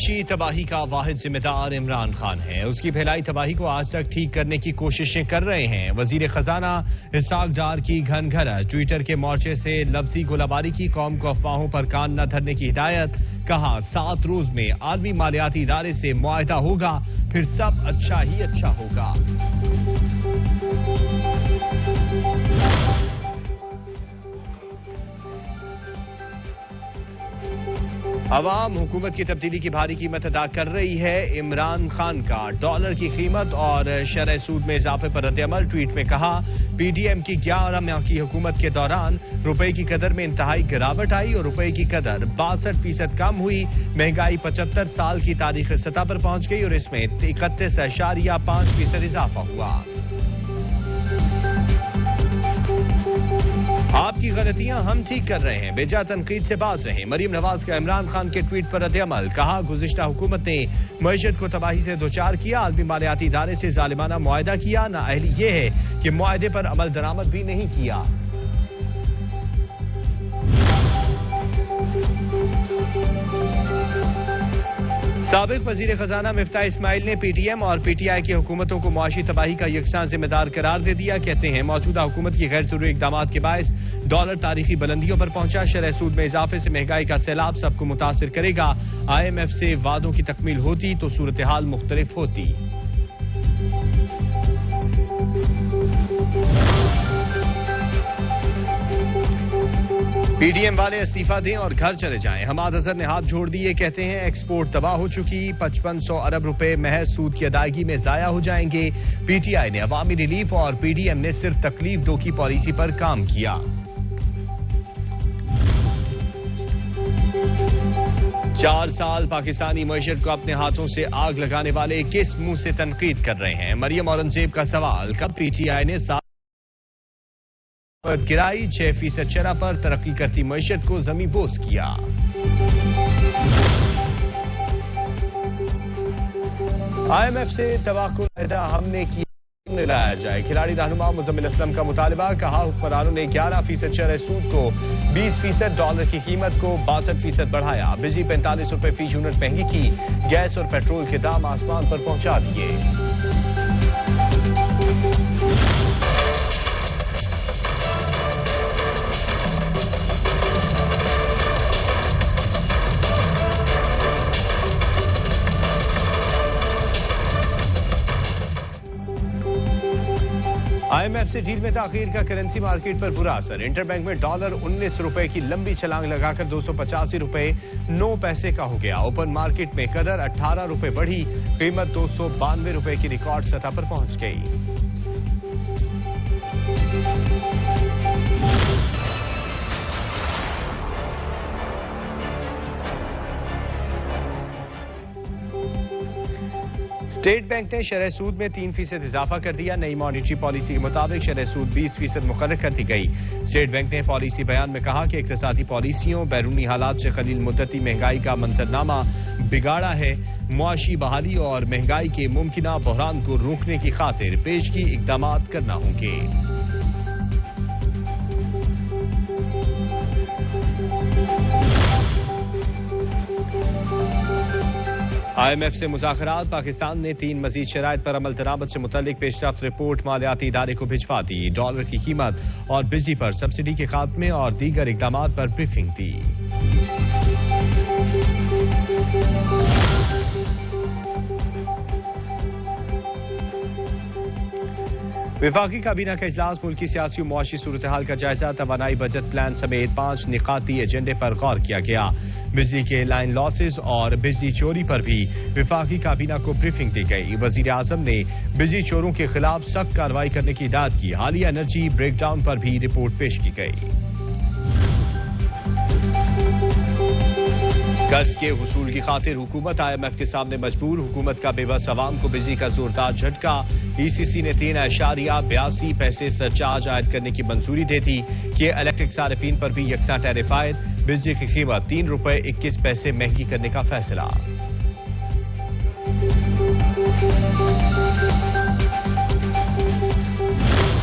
मुआशी तबाही का वाहिद जिम्मेदार इमरान खान है। उसकी फैलाई तबाही को आज तक ठीक करने की कोशिशें कर रहे हैं। वजीर खजाना इसाक डार की घनघना ट्विटर के मोर्चे से लफ्जी गोलाबारी की, कौम को अफवाहों पर कान न धरने की हिदायत। कहा 7 रोज में आलमी मालियाती इदारे से मुआहदा होगा, फिर सब अच्छा ही अच्छा होगा। अवाम हुकूमत की तब्दीली की भारी कीमत अदा कर रही है। इमरान खान का डॉलर की कीमत और शरह सूद में इजाफे पर रद्द-ए-अमल। ट्वीट में कहा, पीडीएम की 11 माह की हुकूमत के दौरान रुपए की कदर में इंतहाई गिरावट आई और रुपए की कदर 62% कम हुई। महंगाई 75 साल की तारीखी सतह पर पहुंच गई और इसमें 31.5% इजाफा हुआ। आपकी गलतियां हम ठीक कर रहे हैं, बेजा तनकीद से बाज रहें। मरीम नवाज का इमरान खान के ट्वीट पर रद्द-ए-अमल। कहा, गुज़िश्ता हुकूमत ने मईशत को तबाही से दोचार किया, आलमी मालियाती इदारे से जालिमाना मुआहदा किया। नाअहली ये है कि मुआहदे पर अमल दरामद भी नहीं किया। साबिक वजीर खजाना मिफ्ताह इस्माइल ने पीटीएम और पीटीआई की हुकूमतों को मुआशी तबाही का यकसान जिम्मेदार करार दे दिया। कहते हैं, मौजूदा हुकूमत की गैर जरूरी इकदाम के बायस डॉलर तारीखी बुलंदियों पर पहुंचा। शरह सूद में इजाफे से महंगाई का सैलाब सबको मुतासिर करेगा। IMF से वादों की तकमील होती तो सूरत हाल मुख्तलिफ होती। पीडीएम वाले इस्तीफा दें और घर चले जाएं। हमाद अजहर ने हाथ जोड़ दिए। कहते हैं, एक्सपोर्ट तबाह हो चुकी, 5500 अरब रुपए महज सूद की अदायगी में जाया हो जाएंगे। पीटीआई ने अवामी रिलीफ और पीडीएम ने सिर्फ तकलीफ दो की पॉलिसी पर काम किया। चार साल पाकिस्तानी मईशत को अपने हाथों से आग लगाने वाले किस मुंह से तनकीद कर रहे हैं? मरियम औरंगजेब का सवाल। कब पीटीआई ने गिराई 6% शरह पर तरक्की करती मईशत को जमी बोस किया। IMF से तवक्कुल हमने की लाया जाए। खिलाड़ी रहनुमा मुजम्मिल असलम का मुतालबा। कहा, हुक्मरानों ने 11% शरह सूद को 20%, डॉलर की कीमत को 62% बढ़ाया। बिजली 45 रुपए फी यूनिट महंगी की। गैस और पेट्रोल के दाम आसमान पर पहुंचा दिए। IMF से डील में ताखीर का करेंसी मार्केट पर बुरा असर। इंटरबैंक में डॉलर 19 रुपए की लंबी छलांग लगाकर 285 रुपए 9 पैसे का हो गया। ओपन मार्केट में कदर 18 रुपए बढ़ी, कीमत 292 रुपए की रिकॉर्ड सतह पर पहुंच गई। स्टेट बैंक ने शरह सूद में 3% इजाफा कर दिया। नई मॉनिटरी पॉलिसी के मुताबिक शरह सूद 20% मुकर्रर कर दी गई। स्टेट बैंक ने पॉलिसी बयान में कहा कि इक़्तिसादी पॉलिसियों बैरूनी हालात से कलील मुद्दती महंगाई का मंजरनामा बिगाड़ा है। मुआशी बहाली और महंगाई के मुमकिना बहरान को रोकने की खातिर पेशगी इक़दाम करना होंगे। IMF से मुज़ाकरात। पाकिस्तान ने 3 मजीद शराइत पर अमल दरामद से मुतल्लिक पेशरफ्त रिपोर्ट मालियाती इदारे को भिजवा दी। डॉलर की कीमत और बिजली पर सब्सिडी के खात्मे और दीगर इक़दामात पर ब्रीफिंग दी। विफाकी काबीना का इजलास। मुल्की सियासी और मुआशी सूरत हाल का जायजा। तवानाई बजट प्लान समेत 5 निकाती एजेंडे पर गौर किया गया। बिजली के लाइन लॉसेस और बिजली चोरी पर भी विफाकी काबीना को ब्रीफिंग दी गई। वजीर आजम ने बिजली चोरों के खिलाफ सख्त कार्रवाई करने की हिदायत की। हालिया एनर्जी ब्रेकडाउन पर भी रिपोर्ट पेश की गई। कर्ज के हुसूल की खातिर हुकूमत IMF के सामने मजबूर। हुकूमत का बेबस अवाम को बिजली का जोरदार झटका। ECC ने 3.82 पैसे सरचार्ज आयद करने की मंजूरी दे दी कि इलेक्ट्रिक सार्फिन पर भी यकसा टैरिफ आयद। बिजली की कीमत 3 रुपए 21 पैसे महंगी करने का फैसला।